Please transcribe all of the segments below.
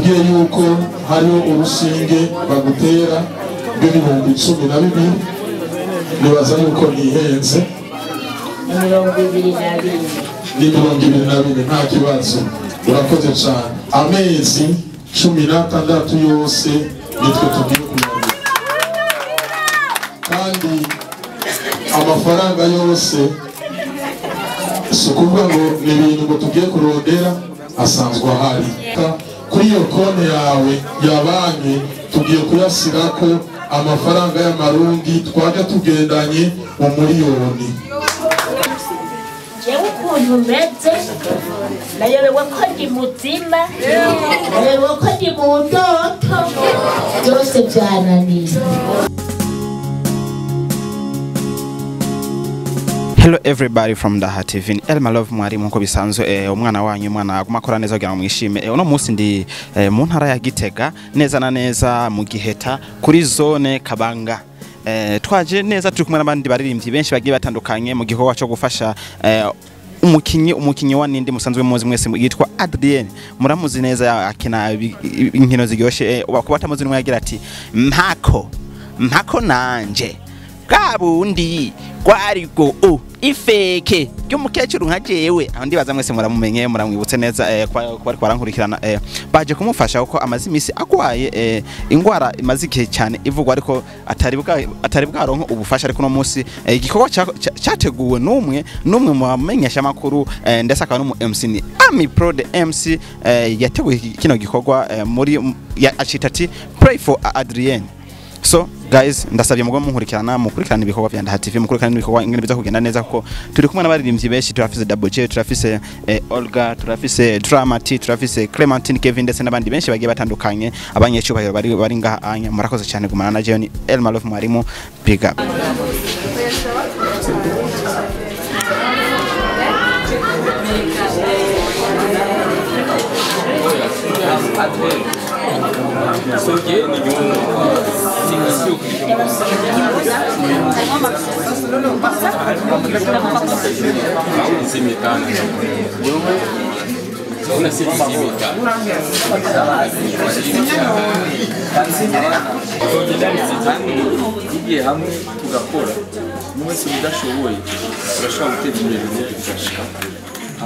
batubwiye yuko hariho urushinge bagutera rw'ibihumbi 12 nibaza yuko nihenze ni 22 nta kibazo urakoze cyane amezi 16 yose nitwe tugiye kuyarya kandi amafaranga yose sukuvuga ngo ni ibintu ngo tugiye kurondera asanzwe ahari kuri iyo konti yawe ya banki tugiye kuyasirako amafaranga y'amarundi twaje tugendanye mu miliyoni jewe ukuntu meze nayobewe ko ndi muzima nayobewe ko ndi mu ndoto byose byananiye. Hello everybody from Daha TV. Elma Love mwarimu nko bisanzwe umwana wanyu umwana agumakora neza kugira ngo mwishime. Uno munsi ndi mu ntara ya Gitega neza na neza mu Giheta kuri zone Kabanga. Twaje neza turi kumwe n'abandi baririmbyi benshi bagiye batandukanye mu gikorwa cyo gufasha umukinyi wa nindi musanzwe muzi mwese yitwa Adrien. Muramuzi neza akina inkino zigyoshe kuba tamuzi nimwe yagira ati mpako nanje kabundi kwarigo ifeke y'umukecuru nka jewe aho ndibaza mwese muramumenye muramwibutse neza kwari kwarankurikirana baje kumufasha uko amazi imisi akwaye ingwara imaze igihe cyane ivugwa ariko atari bwaronko ubufasha ariko no munsi igikorwa cyateguwe numwe mu bamenyesha makuru ndetse akaba no mu MC ni Ami Pro the MC yateguye kino gikorwa muri acita ati pray for Adrien. So guys ndasabye mugo munkurikirana ibikorwa bya Daha TV mukurikirana ibikorwa ingene biza kugenda neza kuko turi kumwe n'abaririmbyi benshi turafise Double J turafise Olga turafise Dramati turafise Clementine Kevin ndetse n'abandi benshi bagiye batandukanye abanyecubahiro bari ngaha anya murakoze cyane gumana na Jeoni Elma Love mwarimu big up.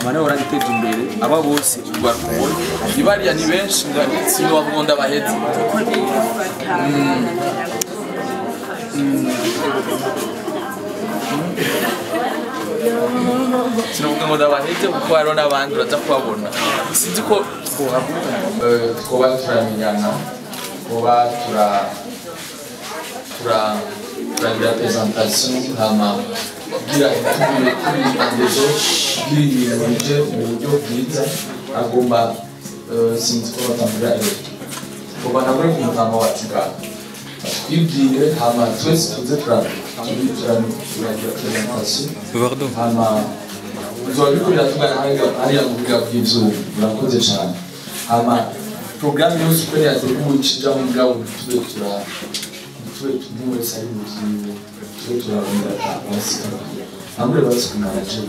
amana oragiteje imbere aba bose ubwarukubona ibariya ni benshi sino bavugonda bahetse sino bavugonda bahetse kuko haro n'abandi uraza kubabona sinzi ko twoba turamenyana twoba turagira presentation hama kugira indezo bw'ibintu mu buryo bwiza agomba sinzi ko batambira kuba nabwo kumutama wacu ngaho twibwire hama twese tuze turagira presentation hama tuzobikurira tugana hariya mu buryo bw'izuba murakoze cyane hama programme yose uko yateguwe ikija mu bwabo tuwe wese ari mu gihe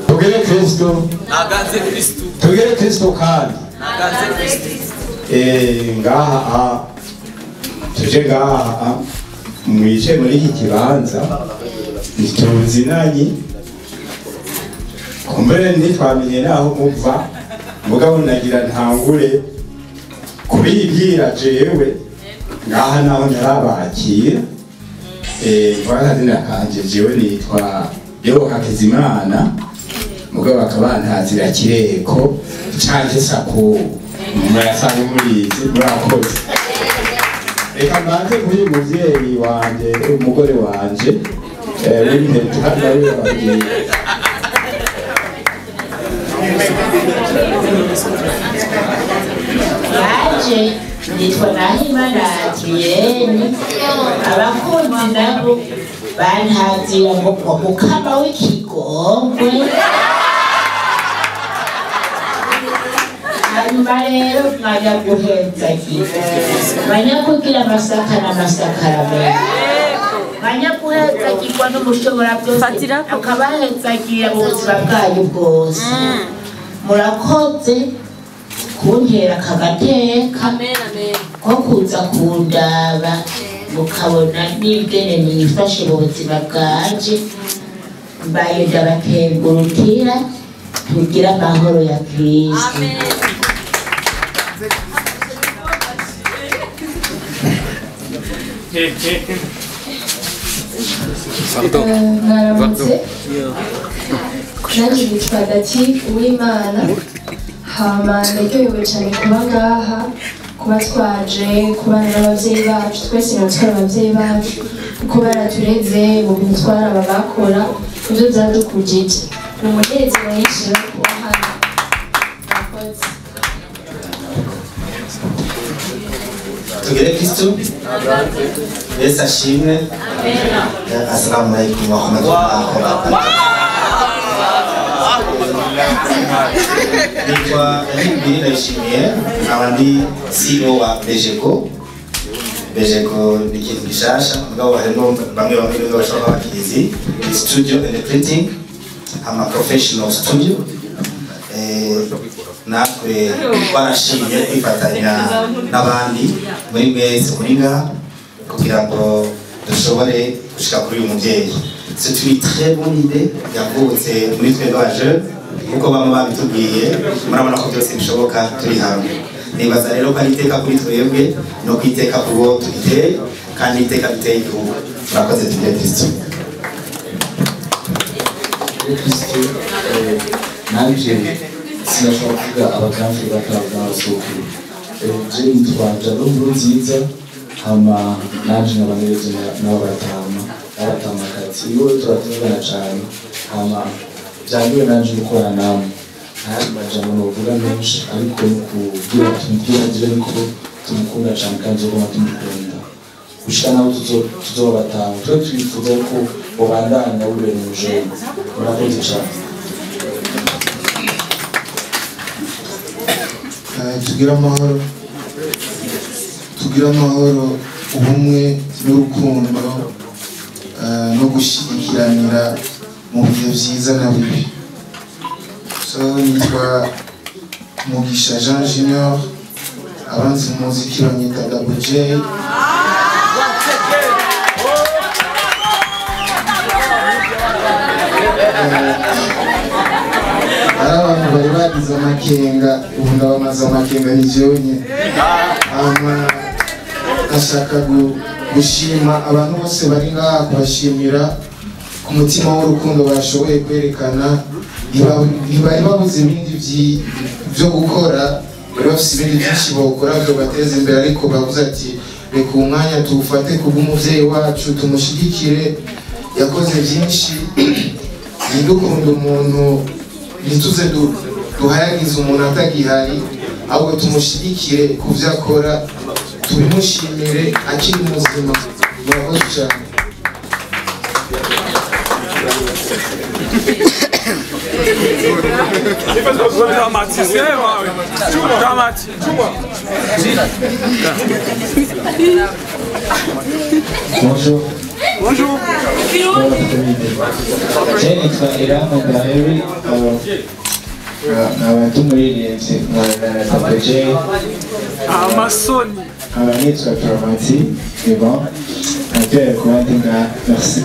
tugere Kristo tugere Kristo kandi ngaha tuje ngaha mwice muri iki kibanza ituzinanye kumbere ntitwamenye naho muva mugabo nagira ntangure kubibwira jewe ngaha naho narabakira Vakazina kanje jewe nitwa Yebo Hakizimana mugabo akaba ntazira kireko canje sako murasanga murizi murakoze reka mbanze kuri muvyeyi wanje umugore wanje w'intete nawe bagiye Aje nitwa Nahimana Adrien abakunzi nabo bantazira ngo mukama w'ikigongwe hanyuma rero mwajya guheza mwanya kugira amasaka n'amasakaramentu mwanya guhezagirwa n'umushobora byose akabahezagira mu buzima bwayo bwose murakoze kuntera akagateka ko kuza kundaba mukabona n'ingene nifashe mu buzima bwanje mbaye ndabakengurukira tugira amahoro ya Kristo. Mwaramutse nanjye nitwa Dati Uwimana hama ndaryohewe cyane kuba ngaha kuba twaje kubana n'ababyeyi bacu twese natwara ababyeyi bacu kuko baratureze mu bintu twaraba bakora ibyo byadukujije ni umunezero mwinshi wo kuba hano. Tugere Kristo Yesu ashimwe. Assalamu alaikum wa rahmatullahi wa barakatuh. Nitwa Hibiri Ndayishimiye abandi CEO wa Bejeko ni ikintu gishasha mugabo harimo bamwe bashobora bakizi studio and printing. I'm a professional studio. Natwe barashimye kwifatanya n'abandi muri mwese muri ngaha kugira ngo dushobore gushika kuri uyu mubyeyi. C'est une très bonne idée yavutse muri twe baje kuko bamwe babitubwiye murabona ko byose bishoboka turi hamwe. Nibaza rero ko ari iteka kuri twebwe no kwiteka kubo tugiteye kandi iteka biteye igihugu. Murakoze tugire Kristo. Kristo nanje sinashobora kuvuga abagambi batavunasukuru je nitwa Jado Nziza hama nanje n'abaneze n'abatamakazi iyo turatuvugana cyane hama byangiwe nanje gukora namwe hari majambo novuga menshi ariko kugira tumugire ko tumukunda cyane kandi ko tumukunda gushika naho tuzobatanga twe twifuza ko ubandanya uri mu jeune murakoze cyane. tugira amahoro ubumwe n'urukundo no gushyigikiranira mu bihe byiza na bibi. So nitwa Mugisha Jean Junior abanzi mu muziki banyita Double J. Hari abantu bari bagize amakenga ubu ndabamaze amakenga ni jewe nyine. Ndashaka gushima abantu bose bari ngaha kubashimira ku mutima w'urukundo bashoboye kwerekana. Ntibari babuze ibindi byo gukora bari bafite ibindi byinshi bawukora byo bateza imbere ariko bavuze ati reka umwanya tuwufate kubw'umubyeyi wacu tumushyigikire yakoze byinshi ntidukunda umuntu ntituze duhayagize umuntu atagihari ahubwo tumushyigikire ku byo akora tubimushimire akiri muzima. Murakoze cyane. Bonjour. Bonjour. Je nitwa Irama Gaheri nkaba tumuririmbyi nka Double J. Amasoni. Nkaba nitwa Dramati Ivan naryohewe kuba ndi ngaha. Merci.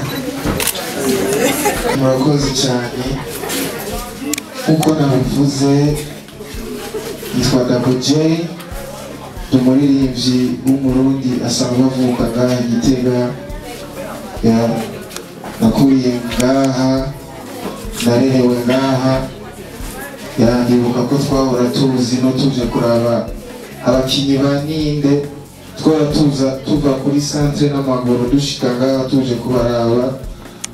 Murakoze cyane uko nabivuze nitwa Double J umuririmbyi w'umurundi asanzwe avuka ngaha Gitega. Nakuriye ngaha narerewe ngaha ndibuka ko twahora tuzi no tuje kuraba abakinnyi ba Ninde twara tuva kuri centre n'amaguru dushika ngaha tuje kubaraba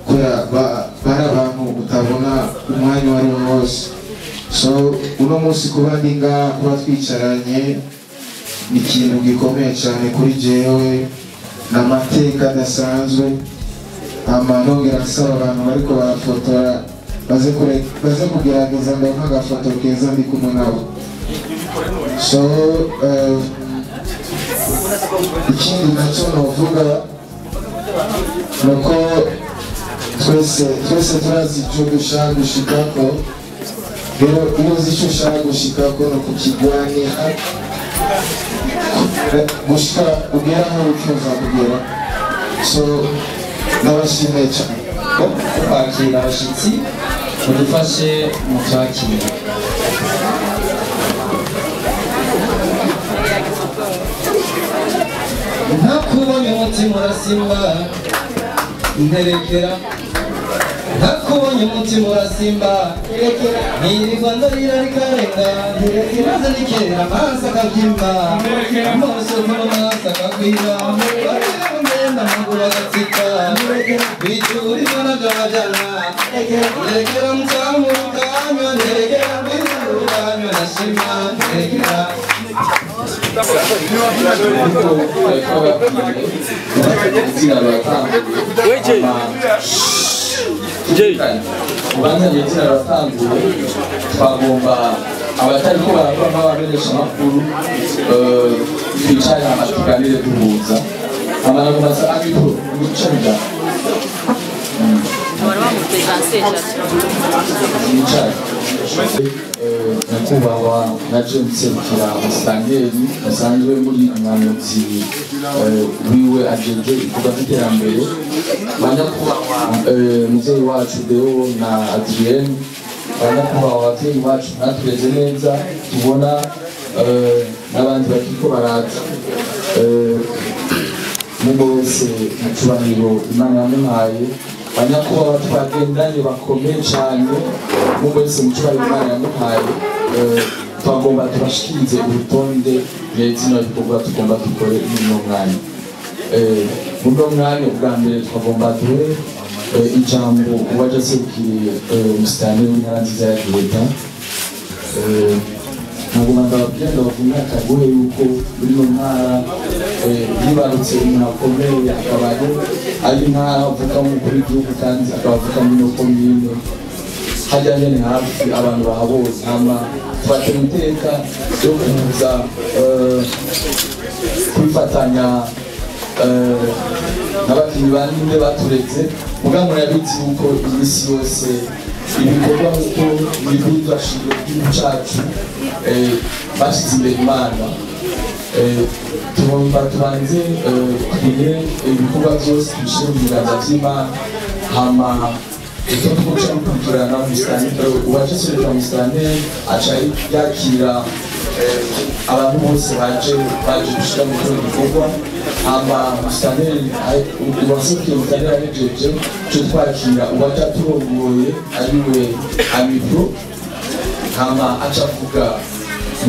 kubera bari abantu utabona umwanya wari wose. So uno munsi kuba ndi ngaha kuba twicaranye ni ikintu gikomeye cyane kuri jewe n'amateka adasanzwe. Nongera nsaba abantu bariko barafotora baze kugerageza ndabona agafoto keza ndi kumwe nabo. So ikindi nacyo novuga nuko twese turazi icyo dushaka gushikako rero iyo uzi icyo ushaka gushikako no kukigwanira gushika ugera aho wifuza kugera so n'abashimiye cyane kwakira abashyitsi mudufashe mu cyakira ntakubonye umutima urasimba nterekera ntakubonye umutima urasimba ntirirwa ndarira rikarenga maze nikerera amaso akabyimba amaso kuba amaso akakwira ngenda amaguru agatsika bitura ibona by'amajyana nterekera muzamu rukanywa nterekera mwiza rukanywa nashima nterekera ubanza nyezina ratanguye twagomba abatari ko barakora nk'abamenyesha amakuru twicaye hama tuganire duhuza amanagomasa ariko gucarira yicaye nyakubahwa naje nserukira umusitanteri musanzwe muri umwanditsi wiwe ajeje ibikorwa by'iterambere banyakubahwa muvyeyi wacu Deo na Adrienne banyakubahwa abavyeyi wacu batureze neza tubona n'abandi bakiko baraza n'ubwo wese mucubahiro Imana yamuhaye banyakubahwa twagendanye bakomeye cyane n'ubwo wese mucubahiro Imana yamuhaye twagomba tubashikirize urutonde n'izina ibikorwa tugomba dukore mu mwanya muri mwanya bwa mbere twagomba duhe ijambo uwaje aserukiriye umusitani w'intara nziza ya Leta nagomba ndababwira ndabavumira akaguhe yuko muri mu ntara yibarutse umuntu akomeye akaba ari intara avuka umukuru w'igihugu kandi akaba avuka muri no komine hajya nyene hafi abantu bahabose hama tubatera iteka yo kuza kwifatanya n'abakinnyi baninde baturetse mugabo murabizi yuko imisi yose ibikorwa nk'uko ibibuzwa shingiro by'igihugu cacu bashize imbere Imana tugomba tubanze tugire ibikorwa byose tubishyire mu biganza by'Imana hama icyo twoca gukurikirana uwaje aserukira umusitanteri aca yakira abantu bose baje gushira mu kino gikorwa hama umusitanteri uwaserukiye umusitanteri ahejeje cyo twakira uwaje aturongoye ariwe Amipro hama aca avuga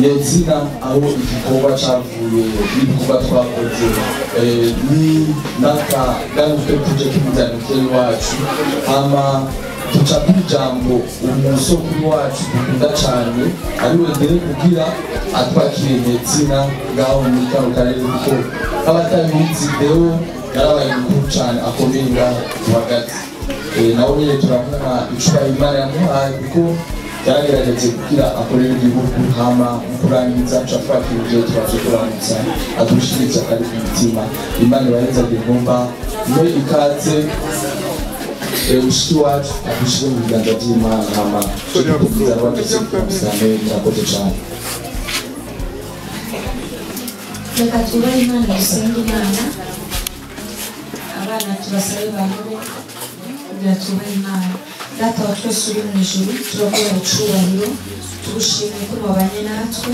nyezina aho igikorwa cavuye n'ibikorwa twakoze ni n'akaganguke tuje k'umujyanukeri wacu hama tuca kw'ijambo umusokuru wacu dukunda cane ariwe mbere kugira atwakire nyezina ngaho muri kano karere kuko abatabizi Deo yarabaye mukuru cane akomeye ngaho hagati nawe nyene turavuga icubahiro Imana yamuhaye kuko yaragerageje kugira akorera igihugu hama mu kurangiza twakira ibyo twaje kuramutsa adushikiriza akari ku mutima Imana ibahezaga ingomba iyo ikaze mushiki wacu adushire mu biganza by'Imana hama tukubiza rwageze kumusane murakoze cyane reka tubahe Imana dusenge Imana abana tubasabe bahure kugira tubahe Imana data wa twese uri mu ijuru turaguha ucubahiro tugushimiye ko wabanye natwe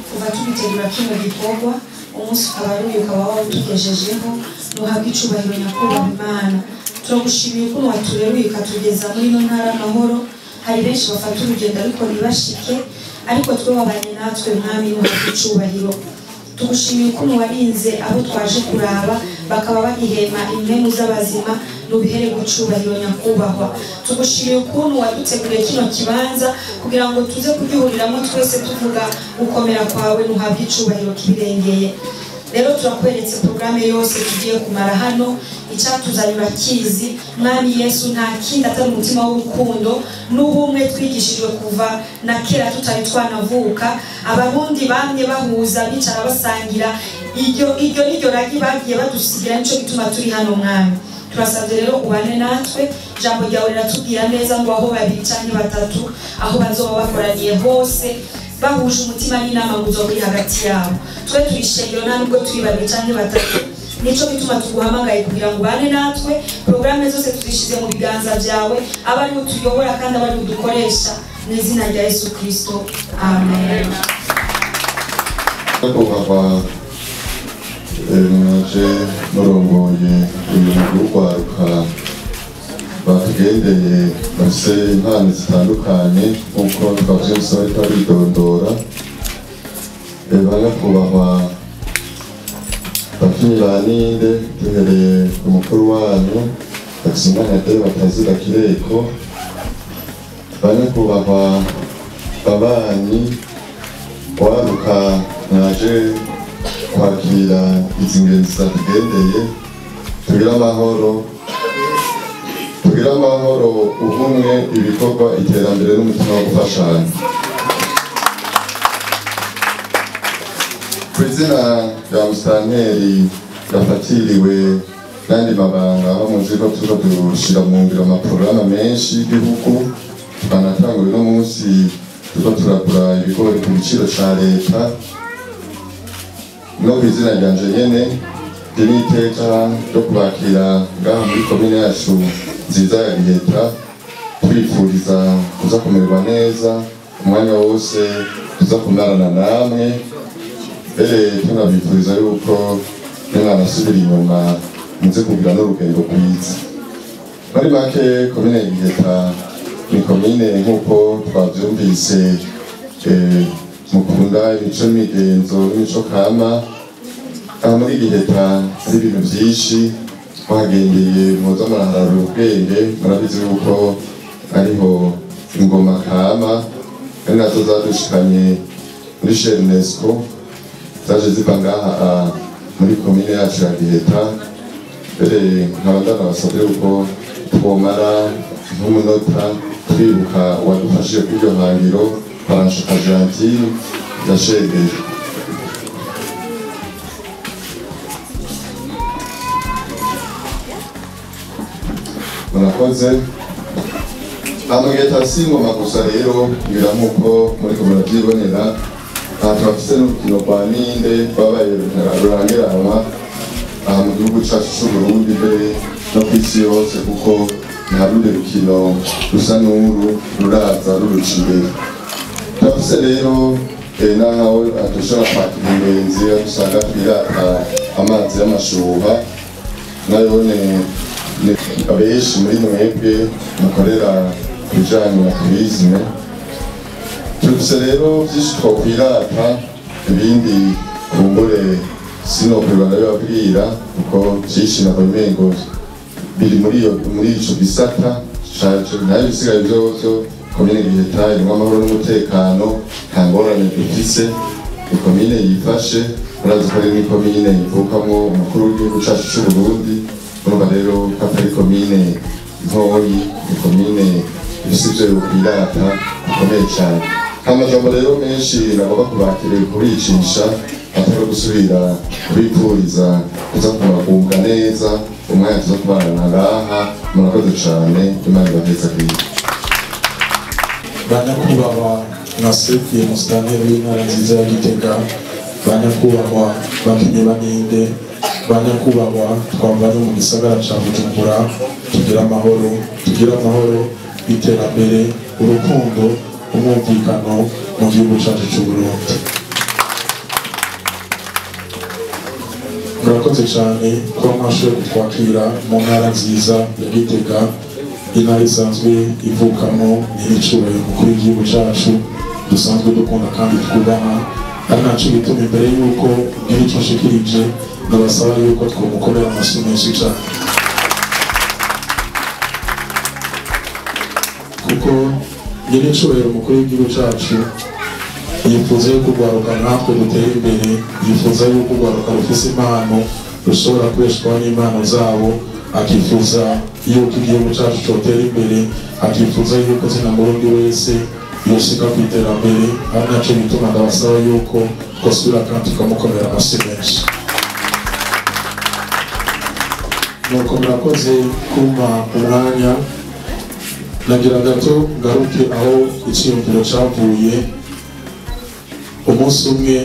kuva tugitegura kino gikorwa umunsi ukaba ari uyu ukaba wawutugejejeho nuhabwe icubahiro nyakubahwa Imana turagushimiye ko watureruye ukatugeza muri ino ntara amahoro hari benshi bafata urugendo ariko ntibashike ariko twe wabanye natwe mwami nuhabwe icubahiro tugushimiye ko warinze abo twaje kuraba bakaba bagihema impemu z'abazima nubihere gucubahiro nyakubahwa tugushimiye ukuntu waduteguriye kino kibanza kugira ngo tuze kugihuriramo twese tuvuga gukomera kwawe nuhabwe icubahiro kibirengeye rero turakweretse programme yose tugiye kumara hano icyatuzanye urakizi mwami Yesu nta kindi atari umutima w'urukundo n'ubumwe twigishijwe kuva na kera tutari twanavuka abarundi bamwe bahuza bicara basangira iryo niryo ragi bagiye badusigira nico gituma turi hano mwami turasabye rero ubane natwe ijambo ryawe riratubwira neza ngo aho babiri canke batatu aho bazoba bakoraniye hose bahuje umutima n'inama ngo uzoba uri hagati yabo twe turishengero nta nubwo turi babiri canke batatu nico bituma tuguhamagaye kugira ngo ubane natwe programme zose tuzishize mu biganza byawe abari utuyobora kandi abari udukoresha mu izina rya Yesu Kristo amen. naje murongoye ibintu rwaruka batugendeye bafise impano zitandukanye nk'uko twavuze bisaba ariko aridondora banyakubahwa bakinyi ba Ninde duhereye ku mukuru wanyu Hakizimana Batazira Kireko banyakubahwa babanyi waruka naje kwakira izi ngenzi zatugendeye tugira amahoro ubumwe ibikorwa iterambere n'umutima wo gufashanya ku izina rya musitanteri yafatiriwe n'andi mabanga aho muzi ko tuza dushira mu ngiro amaporogaramu menshi y'igihugu twanatangura uno munsi tuza turagura ibigori ku giciro ca leta no kwizina ryanje nyene n'iteka ryo kubakira ngaha muri komine yacu nziza ya Giheta twifuriza kuza kumererwa neza umwanya wose tuza kumarana namwe mbere tunabifuriza yuko nimwanasubira inyuma muze kugira n'urugendo rwiza muri make komine ya Giheta ni komine nk'uko twavyumvise mukunda imico n'imigenzo n'imico kama aha muri Giheta hari ibintu byinshi twagendeye muza muraharura ubwenge murabizi yuko ariho ingoma kama ari nazo zadushikanye muri UNESCO zaje ziva ngaha muri komine yacu ya Giheta mbere nkaba ndanabasabye yuko twomara nk'umunota twibuka uwadufashije kuri iryo hangiro Paranshuka Gentile yashegeje murakoze Giheta si ingoma gusa rero ngira nk'uko muri ko murabyibonera aha turafise n'urukino rwa Ninde rwabaye rurangiranwa aha mu gihugu cacu c'Uburundi mbere no kw'isi yose kuko nta rundi rukino rusa n'uru ruraza ruruca imbere turafise rero naho dushobora kwakira ingenzi dusanga twirata amazi y'amashuha nayone abenshi muri mwebwe mukorera kubijanye na turisme turafise rero vyinshi twokwirata ibindi kumbure sinokwirwa ndabibabwira kuko vyinshi nakomengo biri muri ico gisata nayo bisigaye vyovyo komine Giheta irimwo amahoro n'umutekano nta ngorane dufise ikomine yifashe murazi ko ari n'ikomine ivukamwo umukuru w'igihugu cacu c'Uburundi urumva rero ko atari komine ntoyi ikomine ifise ivyo yokwirata bikomeye cane amajambo rero menshi nagomba kubakiriye kubicisha atari gusubira kubipfuriza kuza kubagubwa neza umwanya tuza kubana ngaha murakoze cane Imana ibaheze kwiga banyakubahwa mwasebye musitanteri w'intara nziza ya Gitega banyakubahwa bakinyi ba Ninde banyakubahwa twavanye mu gisagara ca Bujumbura tugira amahoro iterambere urukundo umwumvikano mu gihugu cacu c'Uburundi murakoze cane ko mwashoboye kutwakira mu ntara nziza ya Gitega intara isanzwe ivukamo n'ibicuruzwa mukuru w'igihugu cacu dusanzwe dukunda kandi twubaha ari naco bituma imbere yuko ico nshikirije ndabasaba yuko twomukorera amasi menshi cane kuko nyir'icubahiro mukuru w'igihugu cacu yifuza yuko urwaruka natwe dutera imbere yifuza yuko urwaruka rufise impano rushobora kubeshwaho n'impano zabo akifuza yuko igihugu cacu cotera imbere akifuza yuko zina murundi wese yoshika kw'iterambere ari naco bituma ndabasaba yuko twosubira kandi tukamukorera amasi menshi nuko murakoze kumpa umwanya nagira gato ngaruke aho icyiyumviro cyavuye. Umunsi umwe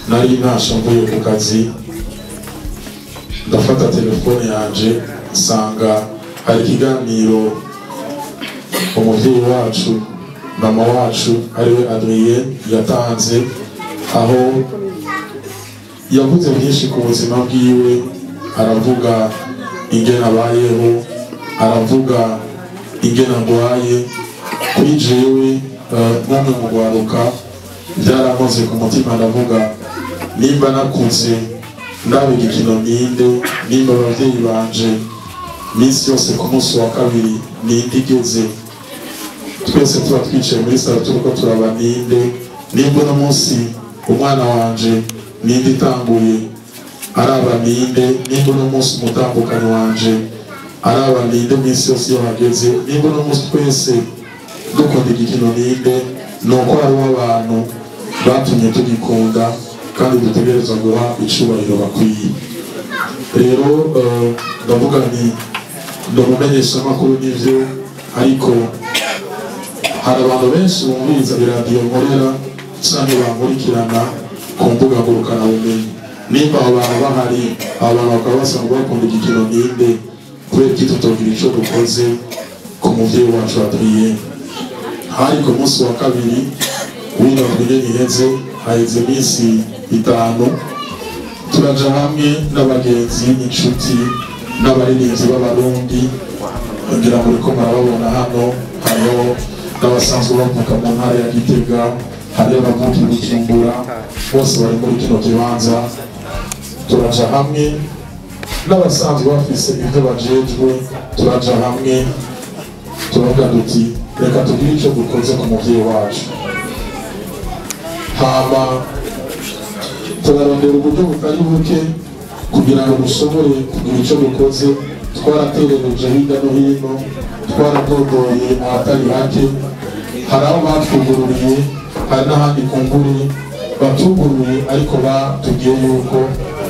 nari ntasha mvuye ku kazi, ndafata telefone yanje nsanga hari ikiganiro umubyeyi wacu mama wacu ariwe Adrien yatanze, aho yavuze byinshi ku buzima bwiwe, aravuga ingene abayeho, aravuga ingene ndwaye. Kuri jewe nk'umwe mu rwaruka byarakoze ku mutima, ndavuga nimba nakuze ndabe igikino ninde, nimba ababyeyi banje minsi yose ku munsi wa kabiri ninde igeze, twese tuba twicaye muri salo turiko turaba ninde, nimba uno munsi umwana wanje ninde itanguye araba ninde, nimba uno munsi umutambukanyi wanje araba ninde minsi yose iyo hageze, nimba uno munsi twese dukunda igikino ninde, nuko hariho abantu batumye tugikunda kandi dutegereza guha icubahiro bakwiye. Rero ndavuga nti ndamumenyesha amakuru n'ivyo, ariko hari abantu benshi bumviriza iradiyo nkorera canke bankurikirana ku mbuga ngurukanabumenyi. Nimba abo bantu bahari, abo bantu bakaba basanzwe bakunda igikino ninde, kubera iki tutogira ico dukoze ku muvyeyi wacu Adrien? Hari ku munsi wa kabiri w'ino ndwi iheze, haheze iminsi 5, turaja hamwe n'abagenzi inshuti n'abaririmbyi b'abarundi, kugira ngo uriko murababona hano. Hariho n'abasanzwe bavuka mu ntara ya Gitega, hariho abavuka i Bujumbura, bose bari muri kino kibanza. Turaja hamwe n'abasanzwe bafise ibyo bajejwe, turaja hamwe turavuga duti reka tugire icyo dukoze ku muvyeyi wacu. Hama turarondera uburyo butari buke kugira ngo dushobore kugira icyo dukoze. Twaraterereje hirya no hino, twaradodoye ahatari hake, hari aho batwugururiye, hari n'ahandi kumbure batugururiye, ariko batubwiye yuko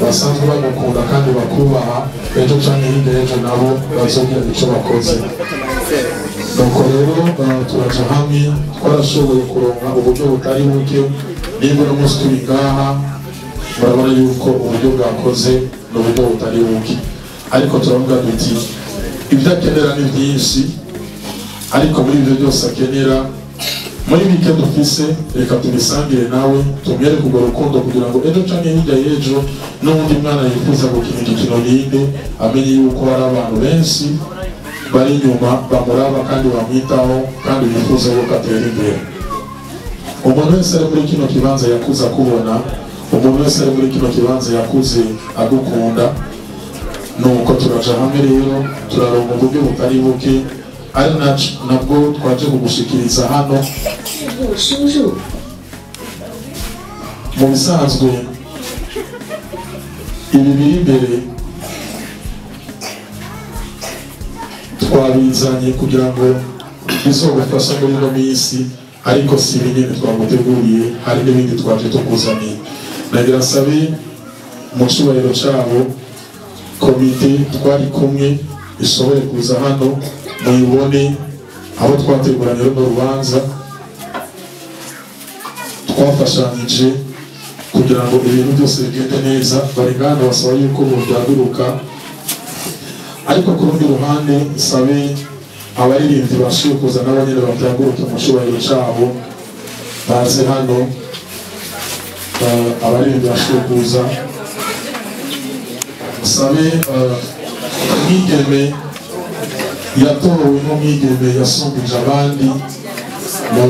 basanzwe bagukunda kandi bakubaha, ejo canke hirya y'ejo nabo bazogira icyo bakoze. Nuko rero turaja hamwe, twarashoboye kuronka uburyo butari buke. Nimba uno munsi turi ngaha, murabona yuko uburyo bwakoze n'uburyo butari buke, ariko turavuga duti ibyo akenera ni byinshi, ariko muri ibyo byose akenera, muri bike dufise reka tubisangire nawe, tumwereke urwo rukundo, kugira ngo ejo canke hirya y'ejo n'ubundi mwana yifuza gukina igikino ninde amenye yuko hari abantu benshi bari inyuma bamuraba kandi bamwitaho kandi bifuza yuko atera imbere. Umuntu wese ari muri kino kibanza yakuze akubona, umuntu wese ari muri kino kibanza yakuze agukunda. Nuko turaja hamwe rero, turaronka uburyo butari buke, ari nabwo twaje kugushikiriza hano. Mu bisanzwe ibi biri imbere twabizanye kugira ngo bizogufasha muri ino minsi, ariko si ibinini twaguteguriye, hari n'ibindi twaje tukuzaniye. Nagira nsabe mu cubahiro cabo komite twari kumwe ishobore kuza hano muyibone aho twateguranye runo rubanza, twafashanyije kugira ngo ibintu byose bigende neza. Bari ngana basaba yuko byaguruka, ariko ku rundi ruhande nsabe abaririmbyi bashoboye kuza nabo nyene babyaguruke mu cubahiro cabo baze hano. Abaririmbyi bashoboye kuza, nsabe umwigeme yatowe nk'umwigeme yasumbije abandi mu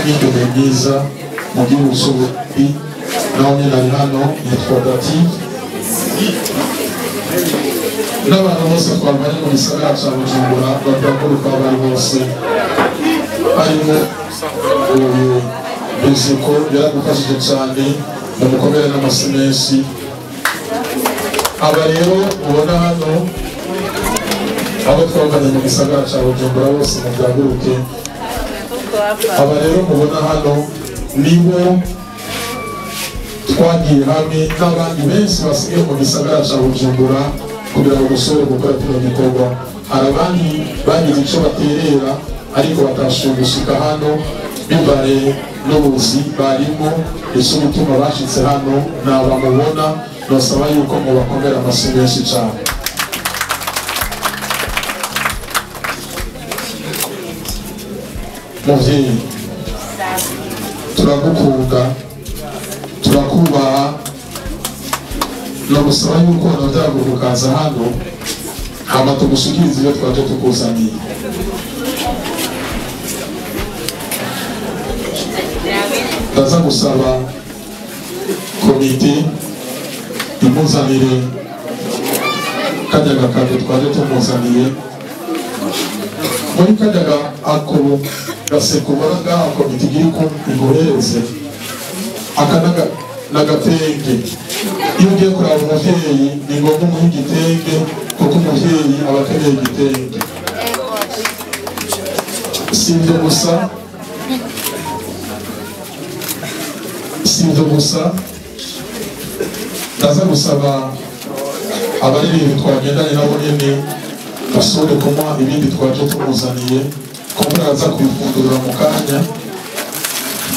mwigeme mwiza mu gihugu c'Uburundi, naho nyene ari hano, yitwa Dati. N'abantu bose twabanye mu gisagara ca Bujumbura babyaguruka aho bari bose, harimo Bezeko yaradufashije cane mu mukomere n'amasi menshi. Aba rero ubona hano, abo twabanye mu gisagara ca Bujumbura bose mubyaguruke. Aba rero mubona hano nibo twagiye hamwe n'abandi benshi basigaye mu gisagara cya Bujumbura kugira ngo dusubire gukora kino gikorwa. Hari abandi bagize icyo baterera ariko batashoboye gushika hano bivanye n'ubuzi barimo, ese gutuma bashitse hano nabamubona basaba yuko mubakomera amasi menshi cyane. Muvyeyi, turagukunda, turakubaha, no gusaba yuko navyaguka ukaza hano hama tugushikiriza ibyo twaje tukuzaniye. Ndaza gusaba komite imuzanire kajyaga kanje twaje tumuzaniye. Muri kajyaga ako gasekubara ngaha komite igira ko iguhereze akanaga n'agatenge. Iyo ugiye kuraba umuvyeyi ni ngombwa umuhe igitenge kuko umuvyeyi aba akeneye igitenge. Si ibyo gusa ndaza gusaba abaririmbyi twagendanye nabo nyene basubire kumuha ibindi twaje tumuzaniye ko muraza kubifundurira mu kanya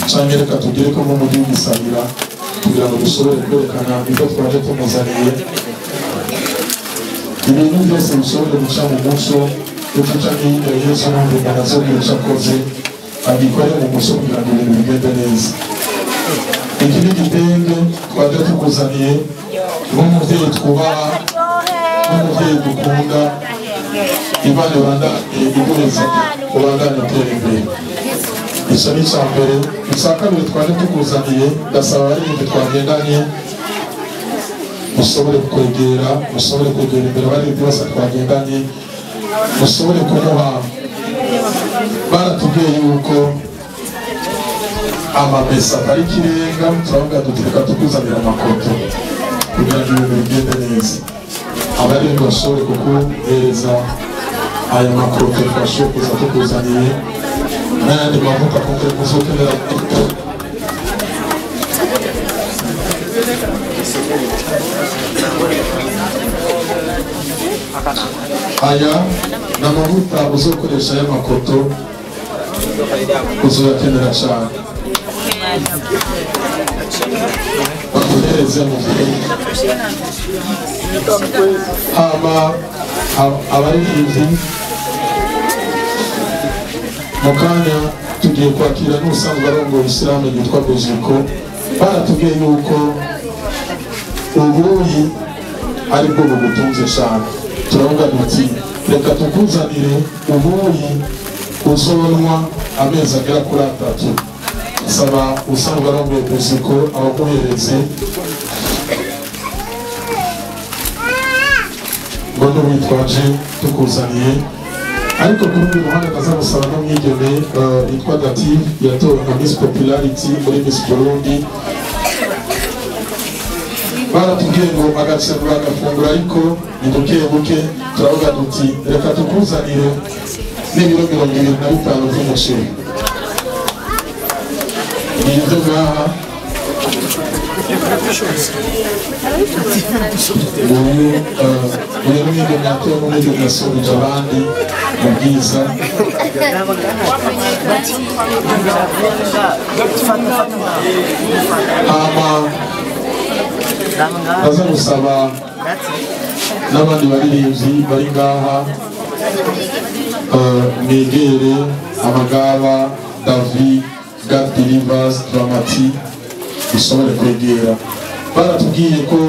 canke reka tugire ko mu gihugu gisabira kugira ngo dushobore kwerekana ibyo twaje tumuzaniye. Ibintu byose bishobore guca mu muco yuko canke hirya y'ejo n'undi nazo bwica akoze abikore mu muco kugira ngo ibintu bigende neza. Iki ni igitenge twaje tukuzaniye nk'umuvyeyi twubaha, nk'umuvyeyi dukunda, Imana ibandanye igureza ubandanye utera imbere. Ico ni ica mbere. Ica kabiri twaje tukuzaniye, ndasaba abaririmbyi twagendanye mushobore kwegera imbere abaririmbyi bose twagendanye mushobore kumuha. Baratubwiye yuko amamesa atari ikirenga, turavuga dutereka tukuzanira amakoto kugira ngo ibintu bigende neza. Abaririmbyi bashobore kukuhereza aya makoto twashoboye kuza tukuzaniye n'ayandi mavuta kumbure muzokenera kuko aya ni amavuta uzokoresha y'amakoto uzoyakenera cyane. Bakuhereze mu gihe hama abaririmbyi mu kanya tugiye kwakira n'usanzwe arongoye ishyirahamwe ryitwa Bejiko. Baratubwiye yuko ubuyi ari bwo bugutunze cyane. Turavuga duti reka tukuzanire ubuyi uzonwa amezi agera kuri 3. Saba usanzwe arongoye Bejiko abakuhereze ngo n'uwitwaje tukuzaniye. Ariko kuri uyu ruhande ndaza gusaba n'umwigeme yitwa Dative yatowe nka Miss Popularity muri Miss Burundi. Baratubwiye ngo agacerura agafungura ariko ni buke buke. Turavuga duti reka tukuzanire n'ibiro 25 by'umuceri. Ni ibyo ngaha uyu mwigeme yatowe n'umwigeme yasuruje abandi mu bwiza. Ndaza gusaba n'abandi baririmbyi bari ngaha mwegere Amagaba, David, God Believers, Dramati bishobore kwegera. Baratubwiye ko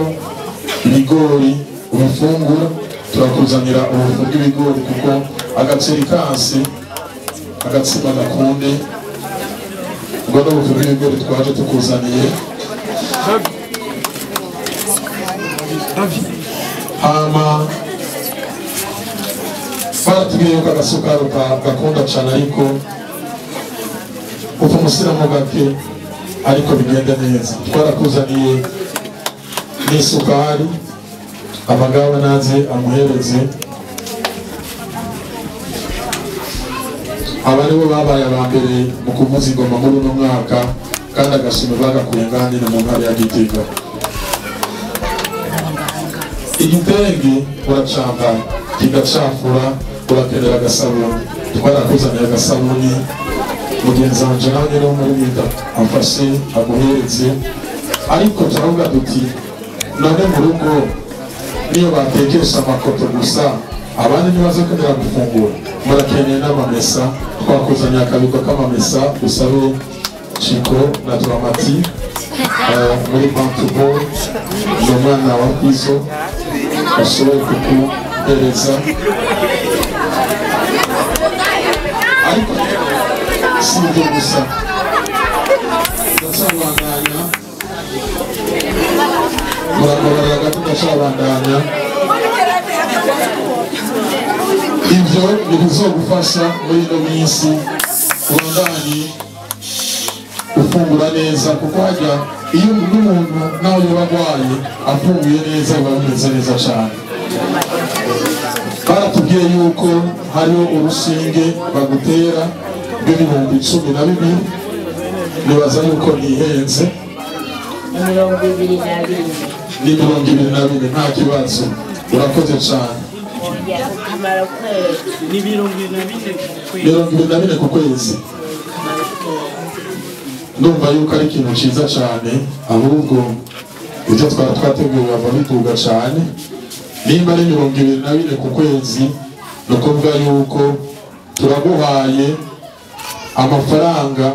ibigori ubifungura, turakuzanira ubufu bw'ibigori kuko agaceri kanse agatsima gakunde ngo n'ubufu bw'ibigori twaje tukuzaniye. Hama baratubwiye ko agasukari gakunda cyane ariko uva umusiramu gake ariko bigenda neza. Twarakuzaniye n'isukari, Amagaba naze amuhereze. Aba nibo babaye aba mbere mu kuvuza ingoma muri uno mwaka kandi agashima bagakuye ngaha nyine mu ntara ya Gitega. Igitenge uracambara kigacafura, urakenera agasabuni, twarakuzaniye agasabuni, mugenzi wanje nawe nyine wo muri Mida amfashe aguhereze, ariko turavuga duti none mu rugo niyo batekesha amakoto gusa abandi ntibaze kwemera gufungura, murakeneye n'amamesa, twakuzaniye akabiko k'amamesa dusabe Chiko na Dramati muri Bantubo n'umwana wa Kwizo ashoboye kukuhereza, ariko si ibyo gusa ndacabandanya, muragoborera gato ndacabandanya. Ibyo bizogufasha muri ino minsi ubandanye ufungura neza, kuko hajya iyo n'umuntu nawe yoba arwaye afunguye neza biba bimeze neza cyane. Baratubwiye yuko hariho urushinge bagutera rw'ibihumbi 12, nibaza yuko nihenze ni 22 nta kibazo, urakoze cyane. Ni 24 ku kwezi. Ndumva yuko ari ikintu cyiza cyane, ahubwo ibyo twateguye bava bituga cyane. Nimba ari 24 ku kwezi, ni ukuvuga yuko turaguhaye amafaranga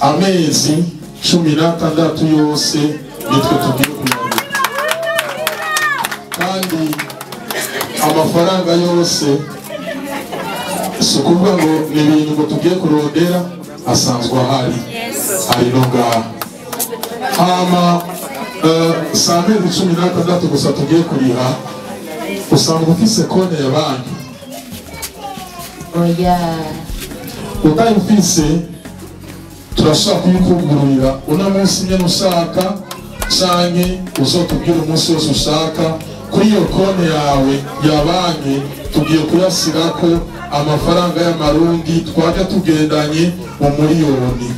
amezi 16 yose nitwe tugiye kuyarura, kandi amafaranga yose si ukuvuga ngo ni ibintu ngo tugiye kurondera, asanzwe ahari ari no ngaha. Hama si amezi 16 gusa tugiye kuriha, usanga ufise konti ya banki. Utaye ufise turashaka kuyikugururira una munsi nyene ushaka, canke uzotubwira umunsi wose ushaka. Kuri iyo konti yawe ya banki tugiye kuyasirako amafaranga y'amarundi twaje tugendanye mu miliyoni.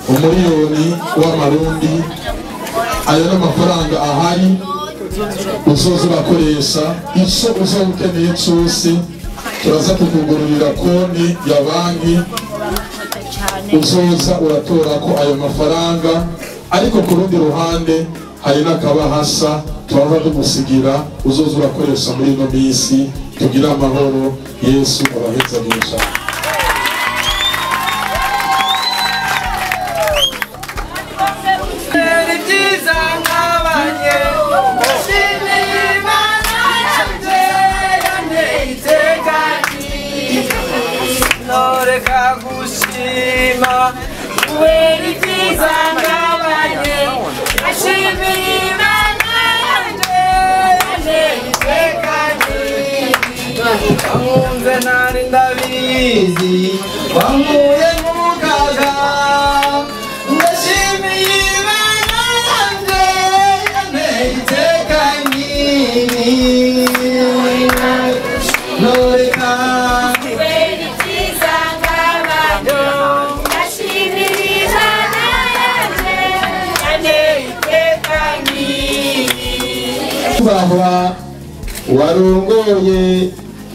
Umuliyoni w'amarundi, ayo n'amafaranga ahari uzoza urakoresha ico uzoba ukeneye cose. Turaza kukugururira konti ya banki, uzoza uratora ko ayo mafaranga, ariko ku rundi ruhande hari n'akabahasha twaba tumusigira uzoza urakoresha muri ino minsi. Tugira amahoro, Yesu abahezagisha. Amunze nari ndabizi wanguye mukaga, ndashimiye Imana yanjye yanteye iteka nyiri. Noreka kubera ibyiza ngabanye, ndashimiye Imana yanjye yanteye iteka nyiri. Bahwa warongoye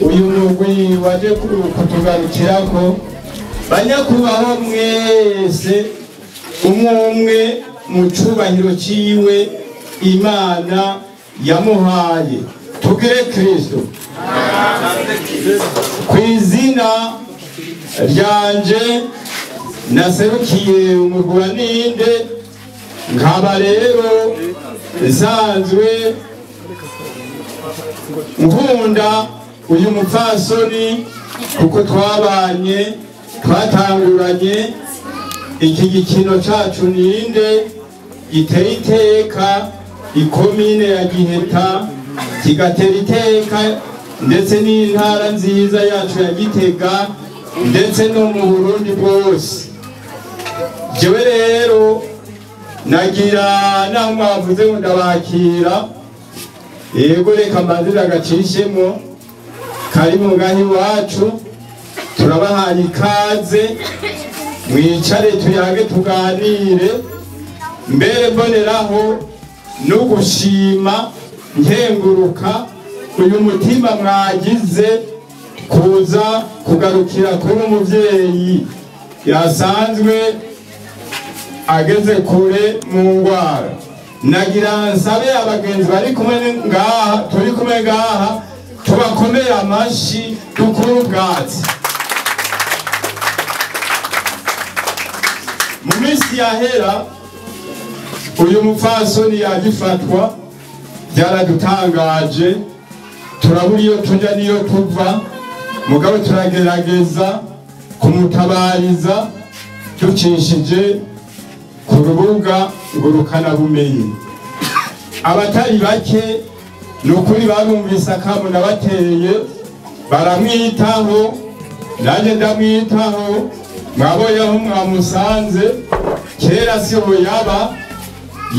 uyu mugwi waje kutugarukirako, banyakubahwa mwese umwe mu cubahiro ciwe Imana yamuhaye. Tugire Kristo. Kw'izina ryanje naserukiye umugwi wa Ninde, nkaba rero nsanzwe nkunda uyu mupfasoni kuko twabanye twatanguranye iki gikino cacu Ninde gitera iteka ikomine ya Giheta, kigatera iteka ndetse n'intara nziza yacu ya Gitega ndetse no mu Burundi bwose. Jewe rero nagira namwavuze ngo ndabakira yego reka mbandira agacishemo kari mu ngahi wacu turabahaye ikaze mwicare tuyage tuganire mbere mboneraho no gushima nkenguruka uyu mutima mwagize kuza kugarukira kuri umuvyeyi yasanzwe ageze kure mu ngwara nagira nsabe abagenzi bari kumwe ngaha turi kumwe ngaha tubakomere amashi dukura ubwatsi mu minsi yahera uyu mupfasoni yagifatwa byaradutangaje turabura iyo tuja niyo tuva mugabo turagerageza kumutabariza ducishije ku rubuga ngurukanabumenyi abatari bake ni ukuri barumvise akamu nabateye baramwitaho nanjye ndamwitaho mwaboyeho mwamusanze kera siho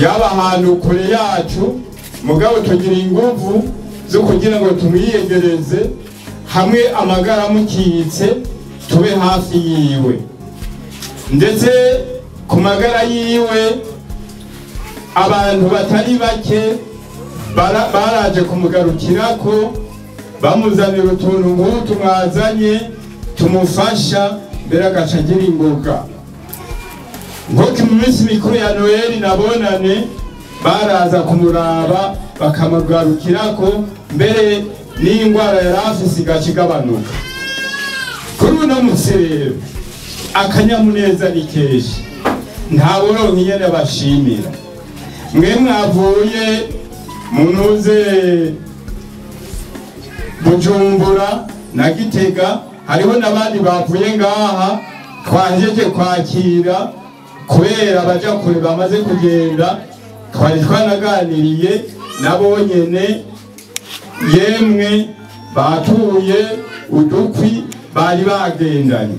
yaba ahantu kure yacu mugabo tugira inguvu zo kugira ngo tumwiyegereze hamwe amagara amukitse tube hafi yiwe ndetse ku magara yiwe abantu batari bake baraje kumugarukirako bamuzanira utuntu nk'utu mwazanye tumufasha mbere agaca agira ingoga nko mu minsi mikuru ya noheli nabonane baraza kumuraba bakamugarukirako mbere n'indwara yari afise igaca igabanuka kuri uno musi rero akanyamuneza ni kenshi nta buronka nyene bashimira mwe mwavuye munuze Bujumbura na Gitega hariho n'abandi bavuye ngaha twajeje kwakira kubera abaja kure bamaze kugenda twari twanaganiriye nabo nyene yemwe batuye udukwi bari bagendanye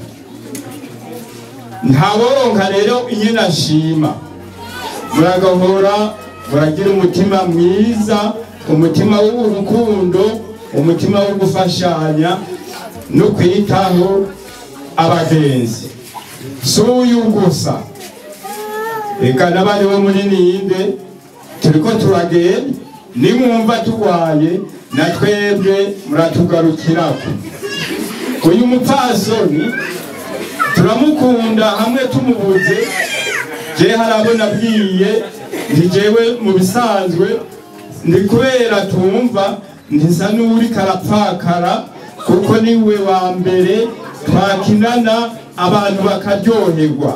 ntaboronka rero inyina ashima muragahora muragira umutima mwiza umutima w'urukundo umutima wo gufashanya no kwitaho abagenzi suyu gusa eka n'abandi bo muri ninde turiko turagenda nimwumva turwaye na twebwe muratugarukirako uyu mupfasoni turamukunda hamwe tumubuze je harabona bwiye ndijewe mu bisanzwe ndi kubera tumva ndisa n'uri karapfakara kuko niwe wa mbere twakinana abantu bakaryoherwa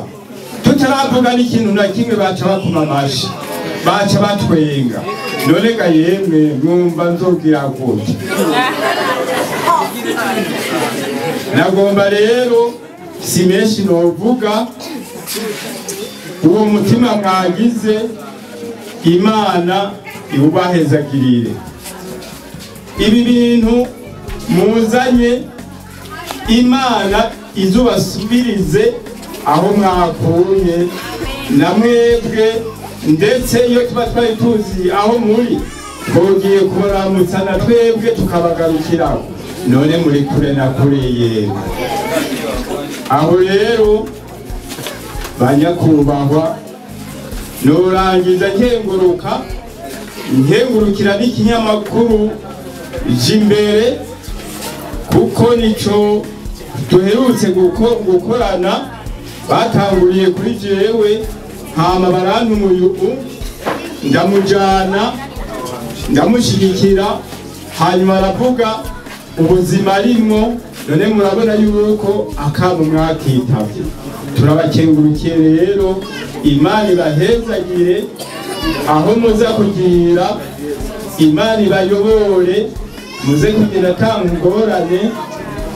tutaravuga n'ikintu na kimwe baca bakuma amashi baca batwenga none ga yemwe mwumva nzogira gute nagomba rero si menshi novuga uwo mutima mwagize Imana iwubahezagirire ibi bintu muzanye Imana izubasubirize aho mwakuye namwebwe ndetse iyo tuba twari tuzi aho muri twogiye kubaramutsa na twebwe tukabagarukiraho none muri kure na kure yewe aho rero banyakubahwa nurangiza nkengurukira n'ikinyamakuru jimbere kuko nico duherutse gukorana batanguriye kuri jewe hama barantumuye ubu ndamujana ndamushigikira hanyuma aravuga ubuzima arimwo none murabona yuko akamu mwakitavye turabakengurukiye rero Imana ibahezagire aho muza kugira Imana ibayobore muze kugira atangorane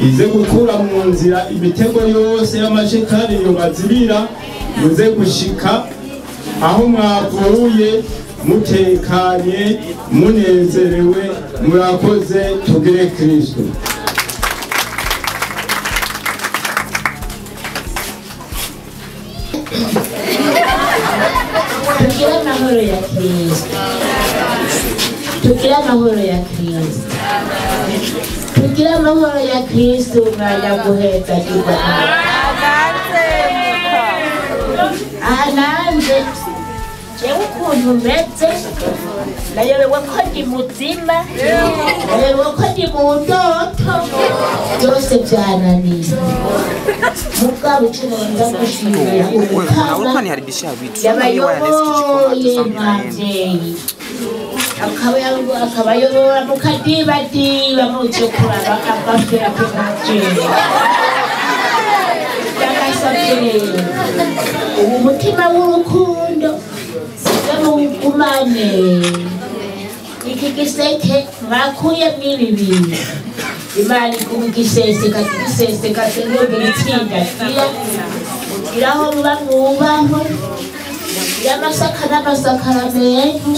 ize gukura mu nzira imitego yose y'amashitani yobazibira muze gushika aho mwavuye mutekanye munezerewe murakoze tugire Kristo tugire amahoro ya Kristo tugire amahoro ya Kristo, tugire amahoro ya Kristo, umwanya guheza kigwa aha nanje jewe ukuntu meze nayobewe ko ndi muzima, nayobewe ko ndi mu ndoto, byose byananiye mugabo icyo ndagushimira ubukama yabayoboye mwabyeyi akabayobora mukadibadiba muje kuraba agafera k'umubyeyi yagasabye rero ubu umutima w'urukundo mugumane iki giseke mwakuyemo ibi bintu Imana iguha igiseseka kigiseseka senyobe itsinda kugira aho muba mwubaho y'amasaka n'amasakaramentu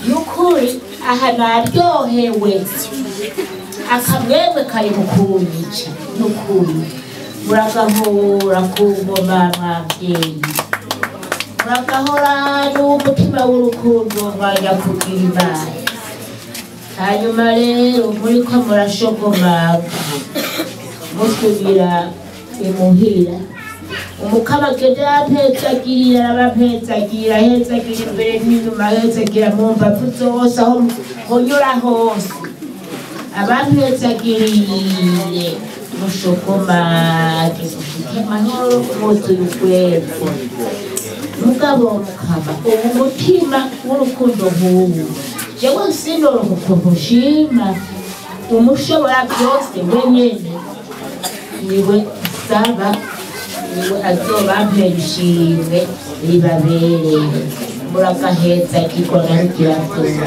y'ukuri aha naryohewe akamwemwe kari mukunyica n'ukuri muragahora ku ngoma mwabyeyi muragahora n'umutima w'urukundo mwajya kugira Imana hanyuma rero muriko murashogomaga musubira imuhira umukama agenda yapetsagirira arabapetsagira ahetsagira imbere n'inyuma ahetsagira mu mbavu zose aho munyura hose abapetsagiriye mushogomage mushike amahoro mwuzuye urwego mugabo mukama ubu mutima w'urukundo nk'ubu jewe sinoroha ukuntu ushima umushobora byose wenyene niwe saba niwe azobampera ishimwe ribabereye muragaheza kigwa na rugira byose